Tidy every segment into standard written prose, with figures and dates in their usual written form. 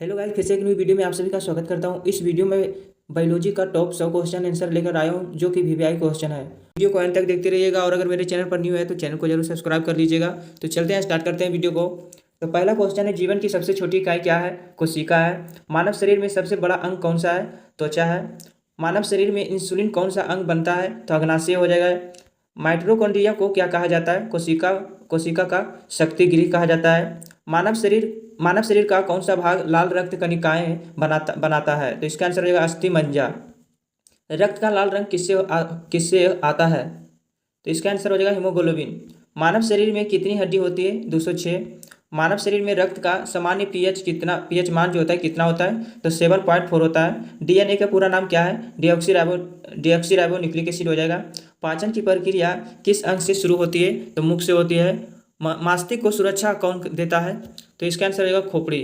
Hello guys, फिर से एक नई वीडियो में आप सभी का स्वागत करता हूं। इस वीडियो में बायोलॉजी का टॉप 100 क्वेश्चन आंसर लेकर आया हूं, जो कि वीवीआई क्वेश्चन है। वीडियो को अंत तक देखते रहिएगा और अगर मेरे चैनल पर न्यू है तो चैनल को जरूर सब्सक्राइब कर लीजिएगा। तो चलते हैं, स्टार्ट करते हैं वीडियो को। तो पहला क्वेश्चन है, जीवन की सबसे छोटी इकाई क्या है? कोशिका है। मानव शरीर में सबसे बड़ा अंग कौन सा है? त्वचा है। मानव शरीर में इंसुलिन कौन सा अंग बनता है? तो अग्नाशय हो जाएगा। माइटोकॉन्ड्रिया को क्या कहा जाता है? कोशिका कोशिका का शक्ति गृह कहा जाता है। मानव शरीर का कौन सा भाग लाल रक्त कणिकाएं बनाता है? तो इसका आंसर हो जाएगा अस्थि मज्जा। रक्त का लाल रंग किससे आता है? तो इसका आंसर हो जाएगा हीमोग्लोबिन। मानव शरीर में कितनी हड्डी होती है? 206। मानव शरीर में रक्त का सामान्य पीएच मान जो होता है कितना होता है? तो 7.4 होता है। डीएनए का पूरा नाम क्या है? डीऑक्सी न्यूक्लिक एसिड हो जाएगा। पाचन की प्रक्रिया किस अंग से शुरू होती है? तो मुख से होती है। मस्तिष्क को सुरक्षा कौन देता है? तो इसका आंसर होगा खोपड़ी।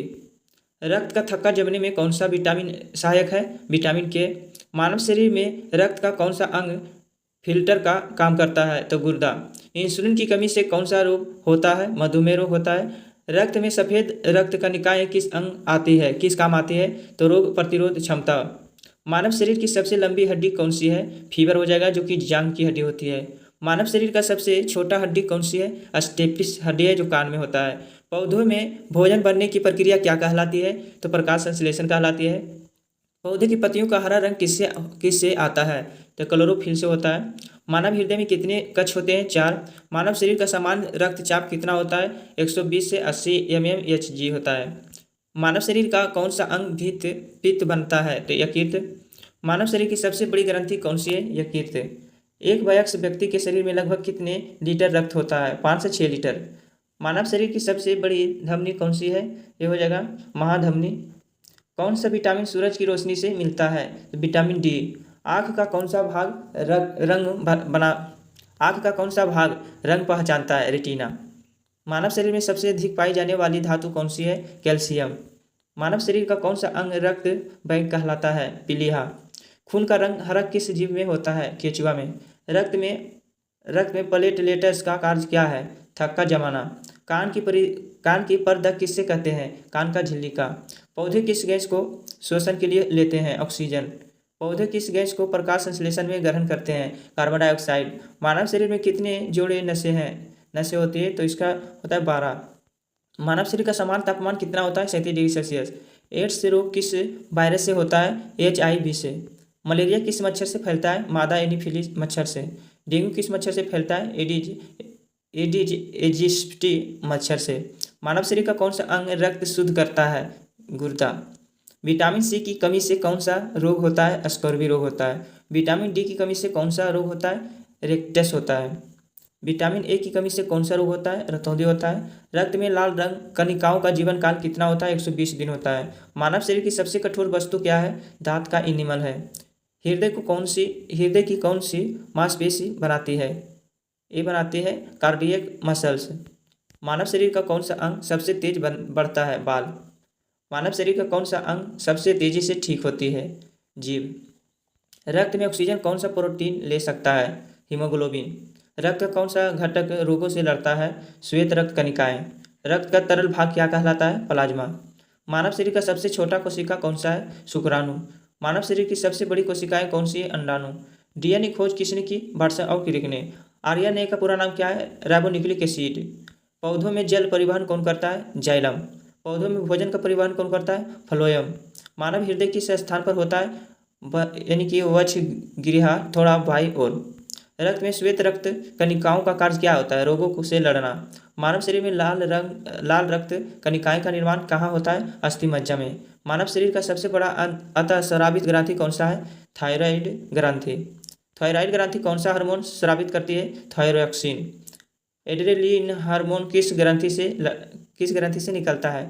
रक्त का थक्का जमने में कौन सा विटामिन सहायक है? विटामिन के। मानव शरीर में रक्त का कौन सा अंग फिल्टर का काम करता है? तो गुर्दा। इंसुलिन की कमी से कौन सा रोग होता है? मधुमेह रोग होता है। रक्त में सफेद रक्त कणिकाएं किस अंग आती है, किस काम आती है? तो रोग प्रतिरोध क्षमता। मानव शरीर की सबसे लंबी हड्डी कौन सी है? फीवर हो जाएगा, जो कि जांग की हड्डी होती है। मानव शरीर का सबसे छोटा हड्डी कौन सी है? स्टेपिस हड्डी है, जो कान में होता है। पौधों में भोजन बनने की प्रक्रिया क्या कहलाती है? तो प्रकाश संश्लेषण कहलाती है। पौधे की पत्तियों का हरा रंग किससे किससे आता है? तो क्लोरोफिल से होता है। मानव हृदय में कितने कक्ष होते हैं? 4। मानव शरीर का सामान्य रक्तचाप कितना होता है? 120 से 80 mmHg होता है। मानव शरीर का कौन सा अंग पित्त बनता है? तो यकृत। मानव शरीर की सबसे बड़ी ग्रंथि कौन सी है? यकृत। एक वयस्क व्यक्ति के शरीर में लगभग कितने लीटर रक्त होता है? 5 से 6 लीटर। मानव शरीर की सबसे बड़ी धमनी कौन सी है? ये हो जाएगा महाधमनी। कौन सा विटामिन सूरज की रोशनी से मिलता है? तो विटामिन डी। आँख का कौन सा भाग रंग बना आँख का कौन सा भाग रंग पहचानता है? रेटिना। मानव शरीर में सबसे अधिक पाई जाने वाली धातु कौन सी है? कैल्शियम। मानव शरीर का कौन सा अंग रक्त बैंक कहलाता है? पीलिया। खून का रंग हरा किस जीव में होता है? केचुआ में। रक्त में प्लेटलेट्स का कार्य क्या है? थक्का जमाना। कान की परदा किससे कहते हैं? कान का झिल्ली का। पौधे किस गैस को श्वसन के लिए लेते हैं? ऑक्सीजन। पौधे किस गैस को प्रकाश संश्लेषण में ग्रहण करते हैं? Carbon dioxide. मानव शरीर में कितने जोड़े नसें होती है? तो इसका होता है 12। मानव शरीर का सामान्य तापमान कितना होता है? 37 डिग्री सेल्सियस। एड्स से रोग किस वायरस से होता है? HIV से। मलेरिया किस मच्छर से फैलता है? मादा एनीफिलीज मच्छर से। डेंगू किस मच्छर से फैलता है? एडिज एजिस्टी मच्छर से। मानव शरीर का कौन सा अंग रक्त शुद्ध करता है? गुर्दा। विटामिन सी की कमी से कौन सा रोग होता है? स्कर्वी रोग होता है। विटामिन डी की कमी से कौन सा रोग होता है? रेक्टस होता है। विटामिन ए की कमी से कौन सा रोग होता है? रतौंधी होता है। रक्त में लाल रंग कणिकाओं का जीवन काल कितना होता है? 120 दिन होता है। मानव शरीर की सबसे कठोर वस्तु क्या है? दांत का इनिमल है। हृदय की कौन सी मांसपेशी बनाती है? ये बनाती है कार्डियक मसल्स। मानव शरीर का कौन सा अंग सबसे तेज बढ़ता है? बाल। मानव शरीर का कौन सा अंग सबसे तेजी से ठीक होती है? जीभ। रक्त में ऑक्सीजन कौन सा प्रोटीन ले सकता है? हीमोग्लोबिन। रक्त का कौन सा घटक रोगों से लड़ता है? श्वेत रक्त कणिकाएं। रक्त का तरल भाग क्या कहलाता है? प्लाज्मा। मानव शरीर का सबसे छोटा कोशिका कौन सा है? शुक्राणु। मानव शरीर की सबसे बड़ी कोशिकाएं कौन सी है? अंडाणु। डीएनए खोज किसने की? वाटसन और क्रिक ने। आरएनए का पूरा नाम क्या है? Ribonucleic acid. पौधों में जल परिवहन कौन करता है? जाइलम। पौधों में भोजन का परिवहन कौन करता है? फ्लोएम। मानव हृदय किस स्थान पर होता है? यानी कि वक्ष गृह थोड़ा बाई और। रक्त में श्वेत रक्त कणिकाओं का कार्य क्या होता है? रोगों से लड़ना। मानव शरीर में लाल रक्त कणिकाएं का निर्माण कहाँ होता है? अस्थि मज्जा में। मानव शरीर का सबसे बड़ा अतः स्रावित ग्रंथि कौन सा है? थायराइड ग्रंथि। थायराइड ग्रंथि कौन सा हार्मोन स्रावित करती है? थायरोक्सिन। एड्रेनलिन हार्मोन किस ग्रंथि से निकलता है?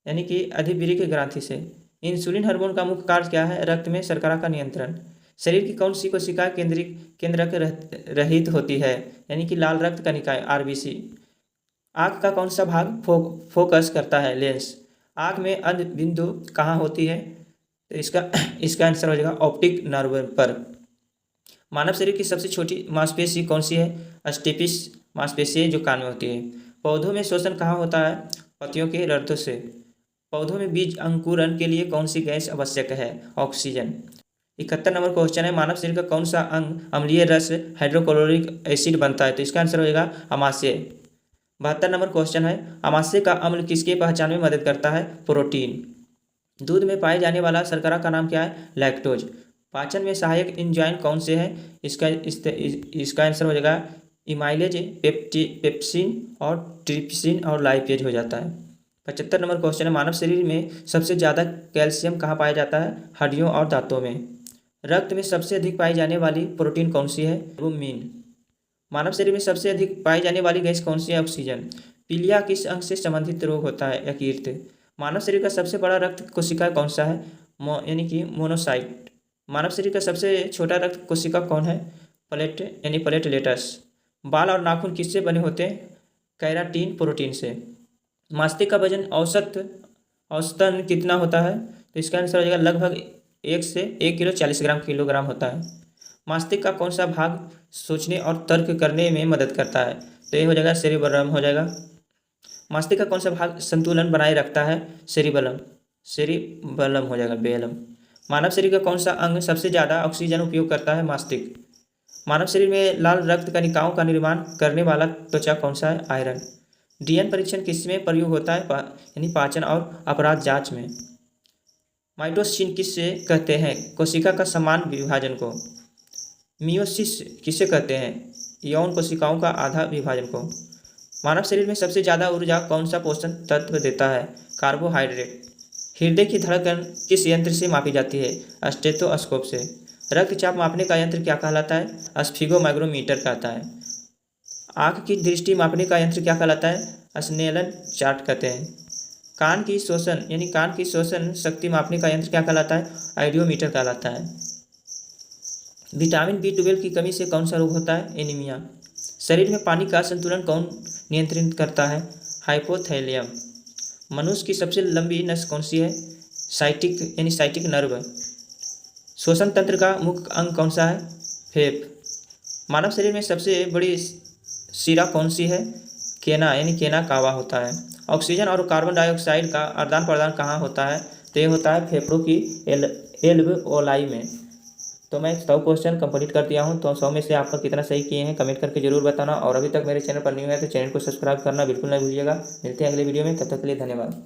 यानी कि अधिवृक्क ग्रंथि से। इंसुलिन हार्मोन का मुख्य कार्य क्या है? रक्त में शर्करा का नियंत्रण। शरीर की कौन सी कोशिका केंद्रक रहित होती है? यानी कि लाल रक्त कणिकाएं RBC। आँख का कौन सा भाग फोकस करता है? लेंस। आँख में अंध बिंदु कहाँ होती है? तो इसका आंसर हो जाएगा ऑप्टिक नर्व पर। मानव शरीर की सबसे छोटी मांसपेशी कौन सी है? स्टेपिस मांसपेशी जो कान में होती है। पौधों में श्वसन कहाँ होता है? पत्तियों के रंध्रों से। पौधों में बीज अंकुरण के लिए कौन सी गैस आवश्यक है? ऑक्सीजन। 71 नंबर क्वेश्चन है, मानव शरीर का कौन सा अंग अम्लीय रस हाइड्रोक्लोरिक एसिड बनता है? तो इसका आंसर होगा अमाशय। 72 नंबर क्वेश्चन है, अमाशय का अम्ल किसके पहचान में मदद करता है? प्रोटीन। दूध में पाए जाने वाला शर्करा का नाम क्या है? लैक्टोज। पाचन में सहायक एंजाइम कौन से हैं? इसका आंसर हो जाएगा इमाइलेज, पेप्सिन और ट्रिप्सिन और लाइपेज हो जाता है। 75 नंबर क्वेश्चन है, मानव शरीर में सबसे ज़्यादा कैल्शियम कहाँ पाया जाता है? हड्डियों और दांतों में। रक्त में सबसे अधिक पाई जाने वाली प्रोटीन कौन सी है? एल्बुमिन। मानव शरीर में सबसे अधिक पाई जाने वाली गैस कौन सी है? ऑक्सीजन। पीलिया किस अंग से संबंधित रोग होता है? यकृत। मानव शरीर का सबसे बड़ा रक्त कोशिका कौन सा है? यानी कि मोनोसाइट। मानव शरीर का सबसे छोटा रक्त कोशिका कौन है? प्लेटलेटस। बाल और नाखून किससे बने होते हैं? केराटिन प्रोटीन से। मस्तिष्क का वजन औसतन कितना होता है? तो इसका आंसर हो जाएगा लगभग 1 से 1 किलो 40 किलोग्राम होता है। मस्तिष्क का कौन सा भाग सोचने और तर्क करने में मदद करता है? तो ये हो जाएगा सेरिबेलम हो जाएगा। मस्तिष्क का कौन सा भाग संतुलन बनाए रखता है? सेरिबेलम हो जाएगा, बेलम। मानव शरीर का कौन सा अंग सबसे ज़्यादा ऑक्सीजन उपयोग करता है? मस्तिष्क। मानव शरीर में लाल रक्त कणिकाओं का निर्माण करने वाला त्वचा कौन सा है? आयरन। डीएनए परीक्षण किसमें प्रयोग होता है? यानी पाचन और अपराध जांच में। माइटोसिस किससे कहते हैं? कोशिका का समान विभाजन को। मियोसिस किसे कहते हैं? यौन कोशिकाओं का आधा विभाजन को। मानव शरीर में सबसे ज़्यादा ऊर्जा कौन सा पोषण तत्व देता है? कार्बोहाइड्रेट। हृदय की धड़कन किस यंत्र से मापी जाती है? स्टेथोस्कोप से। रक्तचाप मापने का यंत्र क्या कहलाता है? स्फिगोमाइक्रोमीटर कहता है। आँख की दृष्टि मापने का यंत्र क्या कहलाता है? स्नेलन चार्ट कहते हैं। कान की शोषण शक्ति मापने का यंत्र क्या कहलाता है? आइडियोमीटर कहलाता है। विटामिन B12 की कमी से कौन सा रोग होता है? एनीमिया। शरीर में पानी का संतुलन कौन नियंत्रित करता है? हाइपोथैलियम। मनुष्य की सबसे लंबी नस कौन सी है? Sciatic nerve. श्वसन तंत्र का मुख्य अंग कौन सा है? फेफ। मानव शरीर में सबसे बड़ी शिरा कौन सी है? केना कावा होता है। ऑक्सीजन और कार्बन डाइऑक्साइड का आदान प्रदान कहाँ होता है? तो ये होता है फेफड़ों की एल्वेओलाई में। तो मैं 100 क्वेश्चन कंप्लीट कर दिया हूँ। तो 100 में से आपका कितना सही किए हैं कमेंट करके जरूर बताना। और अभी तक मेरे चैनल पर न्यू है तो चैनल को सब्सक्राइब करना बिल्कुल ना भूलिएगा। मिलते हैं अगले वीडियो में, तब तक के लिए धन्यवाद।